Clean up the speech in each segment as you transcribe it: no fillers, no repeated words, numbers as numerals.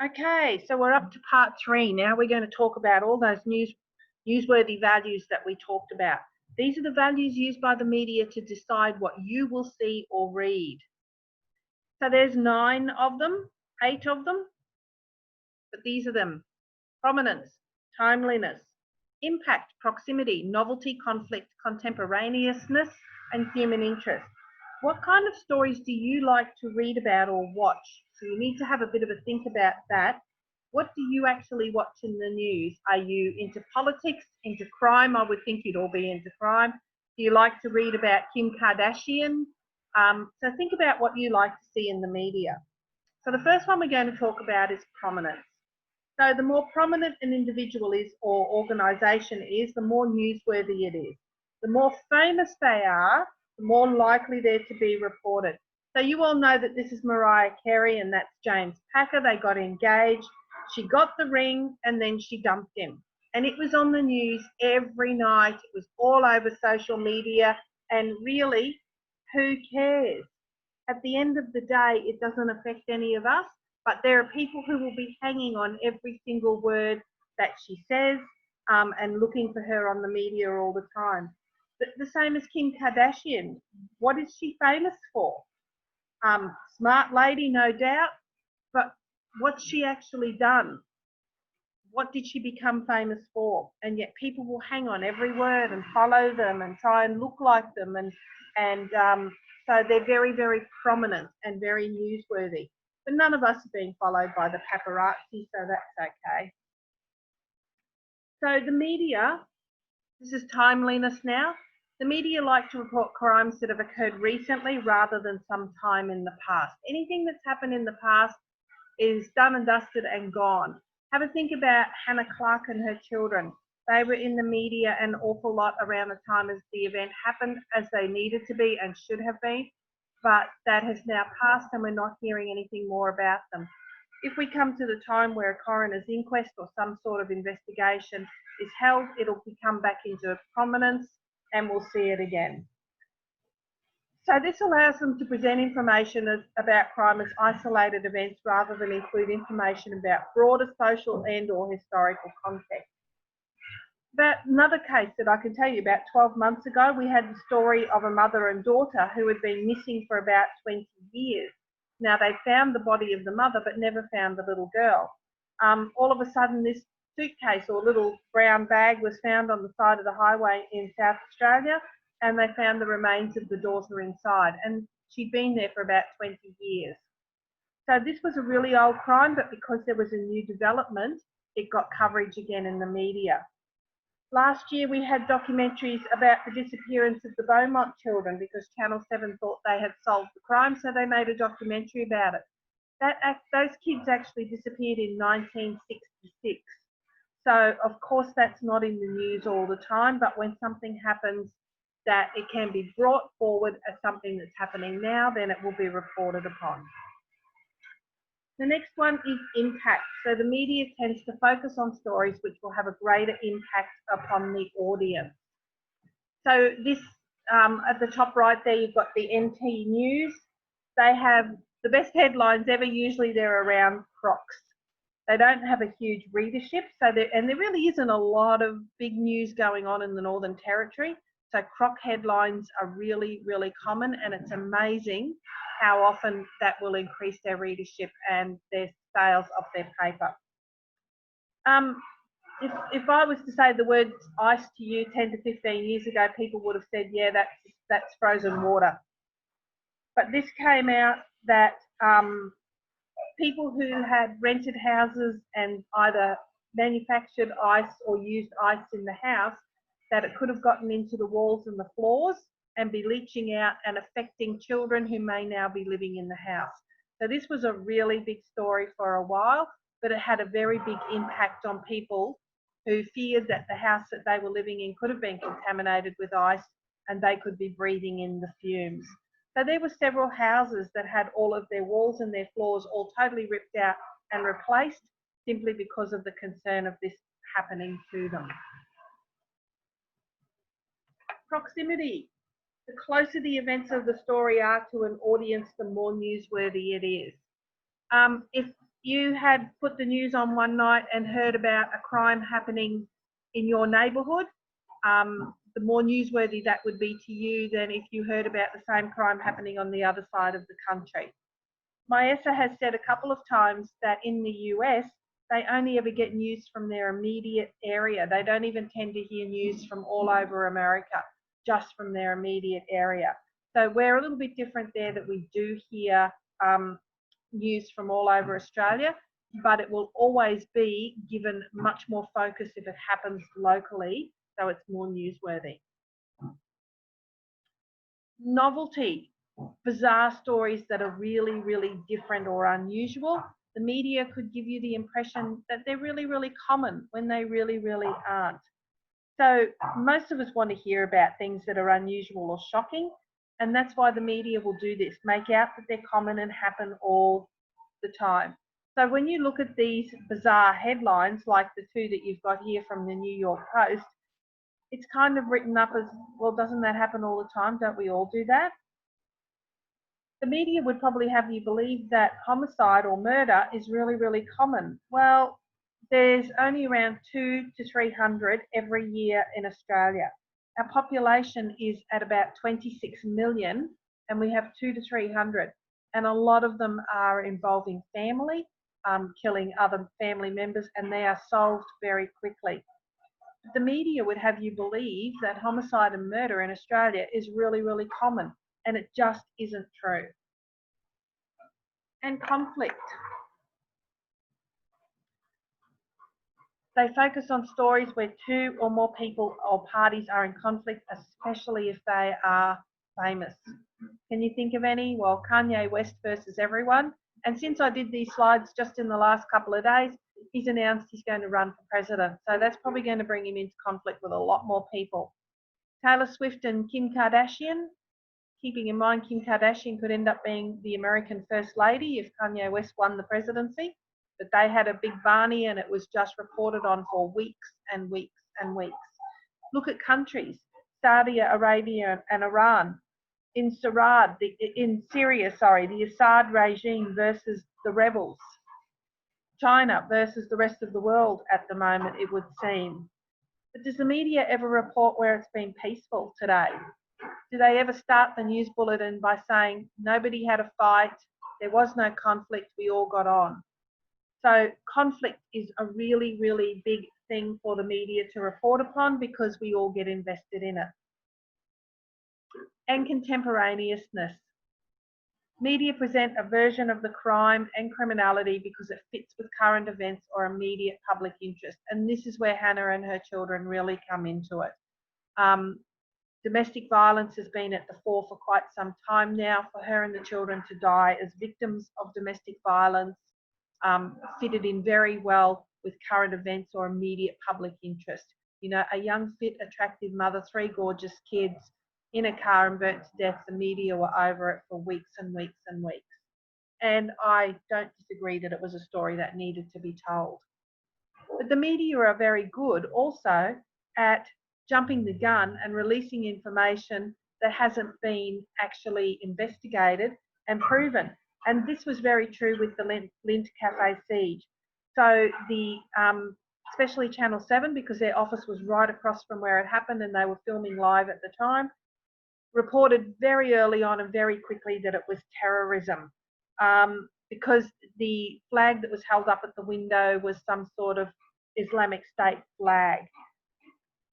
Okay, so we're up to part 3. Now we're going to talk about all those newsworthy values that we talked about. These are the values used by the media to decide what you will see or read. So there's 9 of them, 8 of them, but these are them: prominence, timeliness, impact, proximity, novelty, conflict, contemporaneousness, and human interest. What kind of stories do you like to read about or watch? So you need to have a bit of a think about that. What do you actually watch in the news? Are you into politics, into crime? I would think you'd all be into crime. Do you like to read about Kim Kardashian? So think about what you like to see in the media. So the first one we're going to talk about is prominence. So the more prominent an individual is or organisation is, the more newsworthy it is. The more famous they are, the more likely they're to be reported. So you all know that this is Mariah Carey and that's James Packer. They got engaged. She got the ring and then she dumped him. And it was on the news every night. It was all over social media. And really, who cares? At the end of the day, it doesn't affect any of us. But there are people who will be hanging on every single word that she says and looking for her on the media all the time. But the same as Kim Kardashian. What is she famous for? Smart lady, no doubt. But what's she actually done? What did she become famous for? And yet people will hang on every word and follow them and try and look like them. So they're very, very prominent and very newsworthy. But none of us are being followed by the paparazzi, so that's okay. So the media, this is timeliness now. The media like to report crimes that have occurred recently rather than some time in the past. Anything that's happened in the past is done and dusted and gone. Have a think about Hannah Clark and her children. They were in the media an awful lot around the time as the event happened, as they needed to be and should have been. But that has now passed and we're not hearing anything more about them. If we come to the time where a coroner's inquest or some sort of investigation is held, it'll come back into prominence and we'll see it again. So this allows them to present information about crime as isolated events rather than include information about broader social and or historical context. But another case that I can tell you about, 12 months ago, we had the story of a mother and daughter who had been missing for about 20 years. Now, they found the body of the mother, but never found the little girl. All of a sudden, this suitcase or little brown bag was found on the side of the highway in South Australia, and they found the remains of the daughter inside. And she'd been there for about 20 years. So this was a really old crime, but because there was a new development, it got coverage again in the media. Last year, we had documentaries about the disappearance of the Beaumont children because Channel 7 thought they had solved the crime, so they made a documentary about it. Those kids actually disappeared in 1966. So, of course, that's not in the news all the time, but when something happens that it can be brought forward as something that's happening now, then it will be reported upon. The next one is impact. So the media tends to focus on stories which will have a greater impact upon the audience. So this, at the top right there, you've got the NT News. They have the best headlines ever. Usually they're around crocs. They don't have a huge readership, and there really isn't a lot of big news going on in the Northern Territory. So croc headlines are really, really common, and it's amazing how often that will increase their readership and their sales of their paper. If I was to say the word ice to you 10 to 15 years ago, people would have said, yeah, that's frozen water. But this came out that people who had rented houses and either manufactured ice or used ice in the house, that it could have gotten into the walls and the floors and be leaching out and affecting children who may now be living in the house. So this was a really big story for a while, but it had a very big impact on people who feared that the house that they were living in could have been contaminated with ice and they could be breathing in the fumes. So there were several houses that had all of their walls and their floors all totally ripped out and replaced simply because of the concern of this happening to them. Proximity. The closer the events of the story are to an audience, the more newsworthy it is. If you had put the news on one night and heard about a crime happening in your neighbourhood, the more newsworthy that would be to you than if you heard about the same crime happening on the other side of the country. Maesa has said a couple of times that in the US, they only ever get news from their immediate area. They don't even tend to hear news from all over America, just from their immediate area. So we're a little bit different there, that we do hear news from all over Australia, but it will always be given much more focus if it happens locally, so it's more newsworthy. Novelty. Bizarre stories that are really, really different or unusual. The media could give you the impression that they're really, really common when they really, really aren't. So most of us want to hear about things that are unusual or shocking, and that's why the media will do this, make out that they're common and happen all the time. So when you look at these bizarre headlines, like the two that you've got here from the New York Post, it's kind of written up as, well, doesn't that happen all the time? Don't we all do that? The media would probably have you believe that homicide or murder is really, really common. Well, there's only around 200 to 300 every year in Australia. Our population is at about 26 million, and we have 200 to 300. And a lot of them are involving family, killing other family members, and they are solved very quickly. The media would have you believe that homicide and murder in Australia is really, really common, and it just isn't true. And conflict. They focus on stories where two or more people or parties are in conflict, especially if they are famous. Can you think of any? Well, Kanye West versus everyone. And since I did these slides just in the last couple of days, he's announced he's going to run for president. So that's probably going to bring him into conflict with a lot more people. Taylor Swift and Kim Kardashian. Keeping in mind Kim Kardashian could end up being the American First Lady if Kanye West won the presidency. But they had a big Barney, and it was just reported on for weeks and weeks and weeks. Look at countries, Saudi Arabia and Iran. In Syria, the Assad regime versus the rebels. China versus the rest of the world at the moment, it would seem. But does the media ever report where it's been peaceful today? Do they ever start the news bulletin by saying nobody had a fight, there was no conflict, we all got on? So conflict is a really, really big thing for the media to report upon because we all get invested in it. And contemporaneousness. Media present a version of the crime and criminality because it fits with current events or immediate public interest. And this is where Hannah and her children really come into it. Domestic violence has been at the fore for quite some time now. For her and the children to die as victims of domestic violence fitted in very well with current events or immediate public interest. You know, a young, fit, attractive mother, 3 gorgeous kids in a car and burnt to death. The media were over it for weeks and weeks and weeks. And I don't disagree that it was a story that needed to be told. But the media are very good also at jumping the gun and releasing information that hasn't been actually investigated and proven. And this was very true with the Lindt Cafe siege. So especially Channel 7, because their office was right across from where it happened and they were filming live at the time, reported very early on and very quickly that it was terrorism, because the flag that was held up at the window was some sort of Islamic State flag.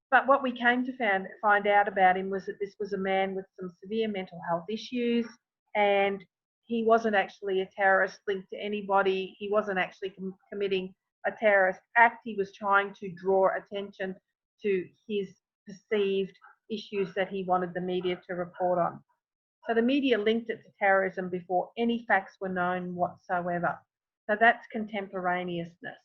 But what we came to find out about him was that this was a man with some severe mental health issues, and he wasn't actually a terrorist linked to anybody. He wasn't actually committing a terrorist act. He was trying to draw attention to his perceived issues that he wanted the media to report on. So the media linked it to terrorism before any facts were known whatsoever. So that's contemporaneousness.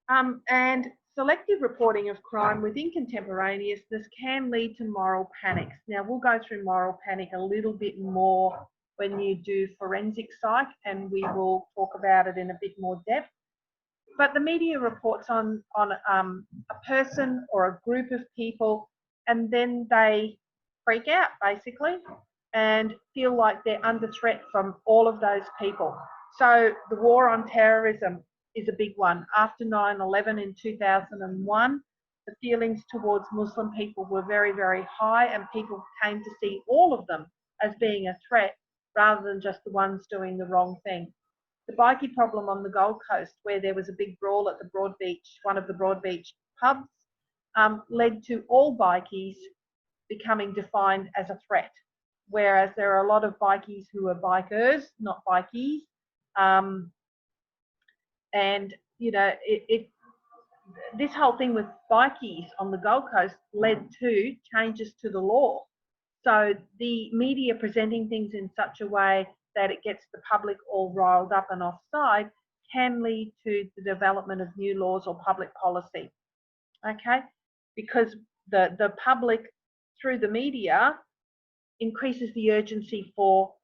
And selective reporting of crime within contemporaneousness can lead to moral panics. Now, we'll go through moral panic a little bit more when you do forensic psych, and we will talk about it in a bit more depth. But the media reports on a person or a group of people, and then they freak out basically and feel like they're under threat from all of those people. So the war on terrorism is a big one. After 9/11 in 2001, the feelings towards Muslim people were very, very high, and people came to see all of them as being a threat rather than just the ones doing the wrong thing. The bikie problem on the Gold Coast, where there was a big brawl at the Broadbeach, one of the Broadbeach pubs, led to all bikies becoming defined as a threat, whereas there are a lot of bikies who are bikers, not bikies. And, you know, this whole thing with bikies on the Gold Coast led to changes to the law. So the media presenting things in such a way that it gets the public all riled up and offside can lead to the development of new laws or public policy. Okay, because the public through the media increases the urgency for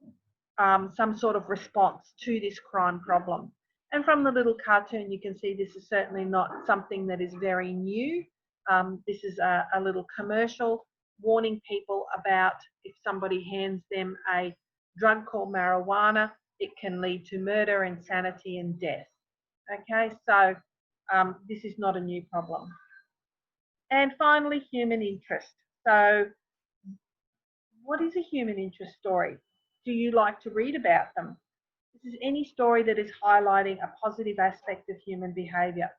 some sort of response to this crime problem. And from the little cartoon, you can see this is certainly not something that is very new. This is a little commercial warning people about if somebody hands them a drug called marijuana, it can lead to murder, insanity, and death. Okay, so this is not a new problem. And finally, human interest. So what is a human interest story? Do you like to read about them? This is any story that is highlighting a positive aspect of human behaviour.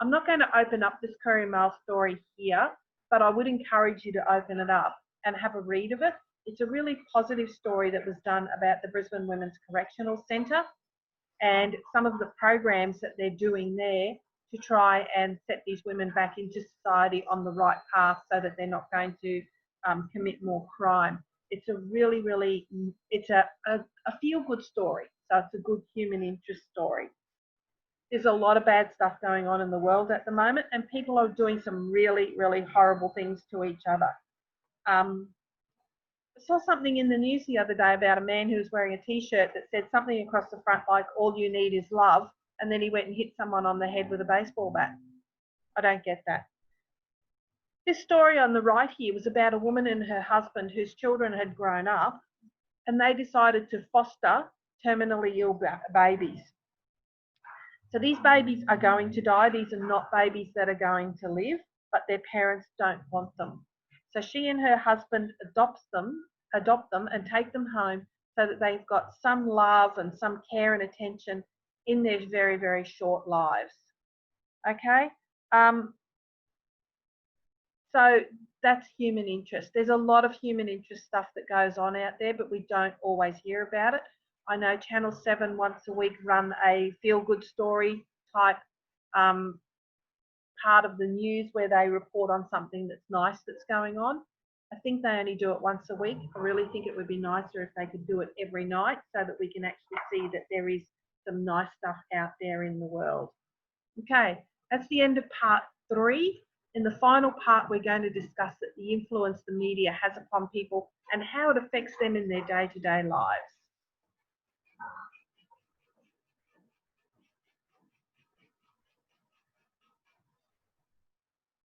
I'm not going to open up this Courier Mail story here, but I would encourage you to open it up and have a read of it. It's a really positive story that was done about the Brisbane Women's Correctional Centre and some of the programs that they're doing there to try and set these women back into society on the right path so that they're not going to commit more crime. It's a really, really, it's a feel-good story. So it's a good human interest story. There's a lot of bad stuff going on in the world at the moment, and people are doing some really, really horrible things to each other. I saw something in the news the other day about a man who was wearing a t-shirt that said something across the front like, all you need is love, and then he went and hit someone on the head with a baseball bat. I don't get that. This story on the right here was about a woman and her husband whose children had grown up, and they decided to foster terminally ill babies. So these babies are going to die. These are not babies that are going to live, but their parents don't want them. So she and her husband adopt them and take them home so that they've got some love and some care and attention in their very, very short lives. Okay? So that's human interest. There's a lot of human interest stuff that goes on out there, but we don't always hear about it. I know Channel 7 once a week run a feel-good story type part of the news where they report on something that's nice that's going on. I think they only do it once a week. I really think it would be nicer if they could do it every night so that we can actually see that there is some nice stuff out there in the world. Okay, that's the end of part 3. In the final part, we're going to discuss the influence the media has upon people and how it affects them in their day-to-day lives.